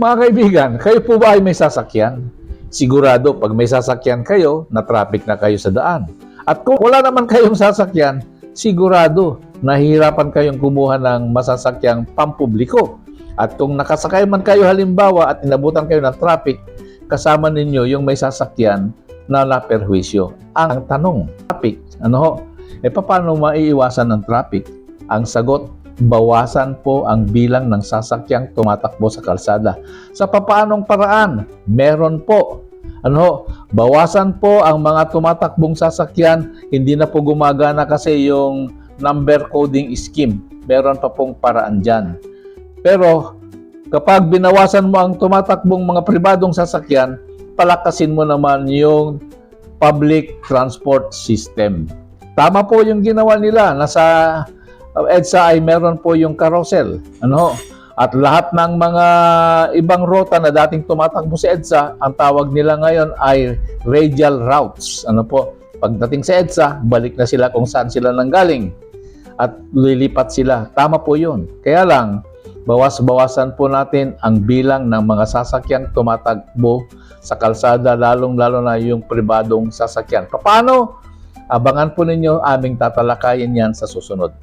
Mga kaibigan, kayo po ba ay may sasakyan? Sigurado, pag may sasakyan kayo, na-traffic na kayo sa daan. At kung wala naman kayong sasakyan, sigurado, nahihirapan kayong kumuha ng masasakyang pampubliko. At kung nakasakay man kayo halimbawa at inabutan kayo ng traffic, kasama ninyo yung may sasakyan na naperwisyo. Ang tanong, traffic, ano ho? Paano maiiwasan ng traffic? Ang sagot, bawasan po ang bilang ng sasakyang tumatakbo sa kalsada. Sa papaanong paraan? Meron po. Bawasan po ang mga tumatakbong sasakyan. Hindi na po gumagana kasi yung number coding scheme. Meron pa pong paraan dyan. Pero kapag binawasan mo ang tumatakbong mga pribadong sasakyan, palakasin mo naman yung public transport system. Tama po yung ginawa nila. Nasa EDSA ay meron po yung carousel. At lahat ng mga ibang rota na dating tumatakbo sa EDSA, ang tawag nila ngayon ay radial routes. Pagdating sa EDSA, balik na sila kung saan sila nanggaling. At lilipat sila. Tama po yun. Kaya lang, bawas-bawasan po natin ang bilang ng mga sasakyang tumatakbo sa kalsada, lalong-lalo na yung pribadong sasakyan. Paano? Abangan po ninyo, aming tatalakayin yan sa susunod.